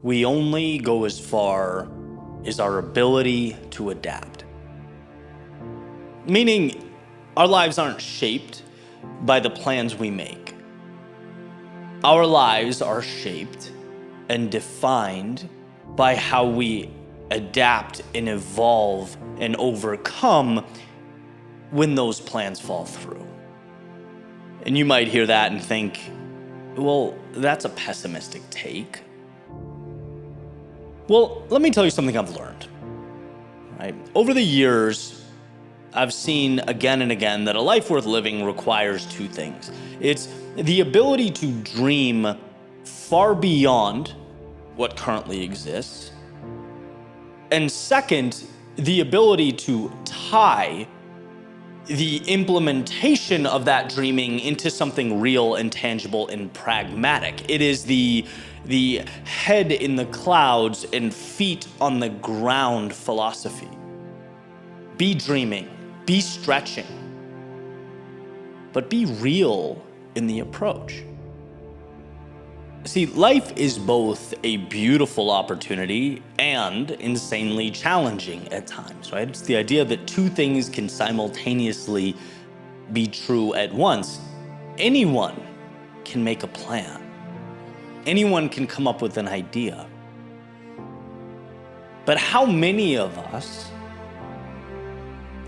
we only go as far as our ability to adapt. Meaning, our lives aren't shaped by the plans we make. Our lives are shaped and defined by how we adapt and evolve and overcome when those plans fall through. And you might hear that and think, well, that's a pessimistic take. Well, let me tell you something I've learned. Right? Over the years, I've seen again and again that a life worth living requires two things. It's the ability to dream far beyond what currently exists. And second, the ability to tie the implementation of that dreaming into something real and tangible and pragmatic. It is the head in the clouds and feet on the ground philosophy. Be dreaming, be stretching, but be real in the approach. See, life is both a beautiful opportunity and insanely challenging at times, right? It's the idea that two things can simultaneously be true at once. Anyone can make a plan. Anyone can come up with an idea. But how many of us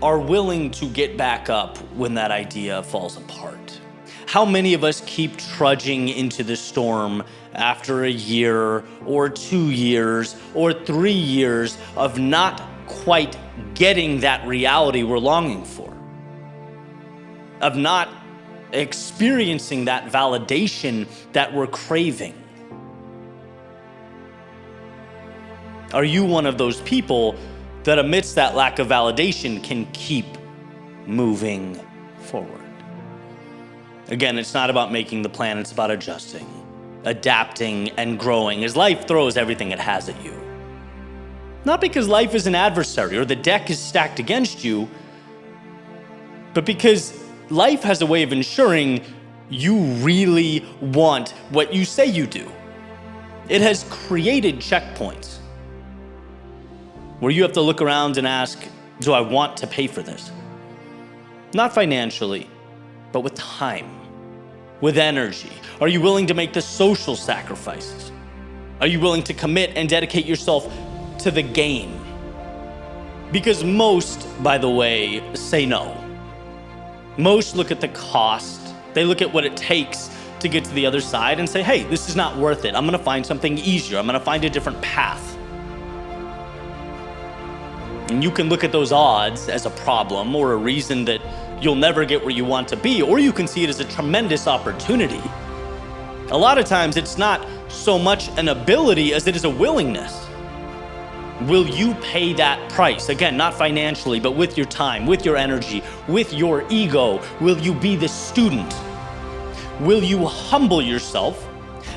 are willing to get back up when that idea falls apart? How many of us keep trudging into the storm after a year or 2 years or 3 years of not quite getting that reality we're longing for? Of not experiencing that validation that we're craving? Are you one of those people that amidst that lack of validation can keep moving forward? Again, it's not about making the plan, it's about adjusting, adapting, and growing as life throws everything it has at you. Not because life is an adversary or the deck is stacked against you, but because life has a way of ensuring you really want what you say you do. It has created checkpoints where you have to look around and ask, do I want to pay for this? Not financially, but with time, with energy. Are you willing to make the social sacrifices? Are you willing to commit and dedicate yourself to the game? Because most, by the way, say no. Most look at the cost. They look at what it takes to get to the other side and say, hey, this is not worth it. I'm gonna find something easier. I'm gonna find a different path. And you can look at those odds as a problem or a reason that you'll never get where you want to be, or you can see it as a tremendous opportunity. A lot of times it's not so much an ability as it is a willingness. Will you pay that price? Again, not financially, but with your time, with your energy, with your ego. Will you be the student? Will you humble yourself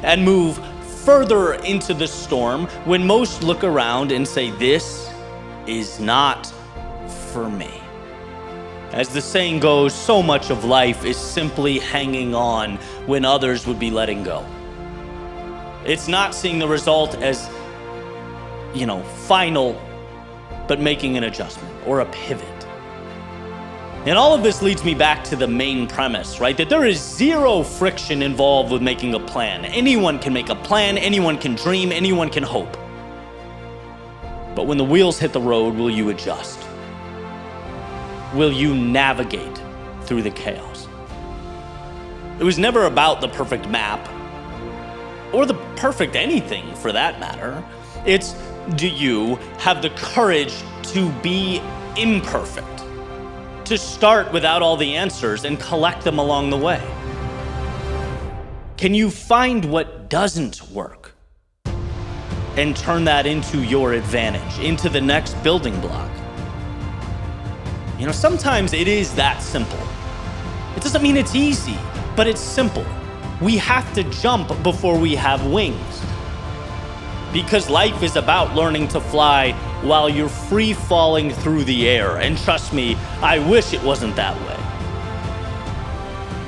and move further into the storm when most look around and say, this is not for me? As the saying goes, so much of life is simply hanging on when others would be letting go. It's not seeing the result as, final, but making an adjustment or a pivot. And all of this leads me back to the main premise, right? That there is zero friction involved with making a plan. Anyone can make a plan, anyone can dream, anyone can hope. But when the wheels hit the road, will you adjust? Will you navigate through the chaos? It was never about the perfect map, or the perfect anything for that matter. It's, do you have the courage to be imperfect? To start without all the answers and collect them along the way? Can you find what doesn't work and turn that into your advantage, into the next building block? Sometimes it is that simple. It doesn't mean it's easy, but it's simple. We have to jump before we have wings. Because life is about learning to fly while you're free falling through the air. And trust me, I wish it wasn't that way.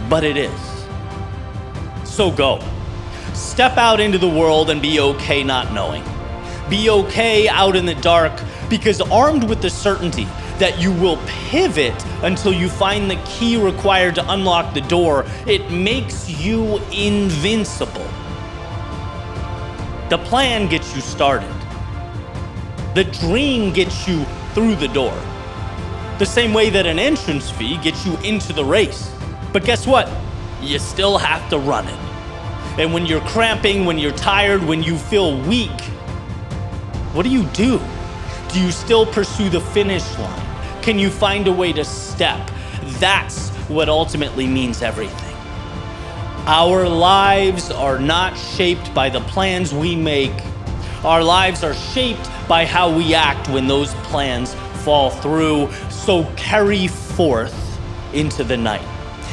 But it is. So go. Step out into the world and be okay not knowing. Be okay out in the dark, because armed with the certainty that you will pivot until you find the key required to unlock the door, it makes you invincible. The plan gets you started. The dream gets you through the door. The same way that an entrance fee gets you into the race. But guess what? You still have to run it. And when you're cramping, when you're tired, when you feel weak, what do? Do you still pursue the finish line? Can you find a way to step? That's what ultimately means everything. Our lives are not shaped by the plans we make. Our lives are shaped by how we act when those plans fall through. So carry forth into the night,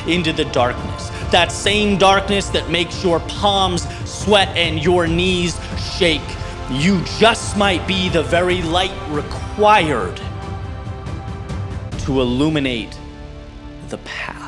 into the darkness. That same darkness that makes your palms sweat and your knees shake. You just might be the very light required to illuminate the path.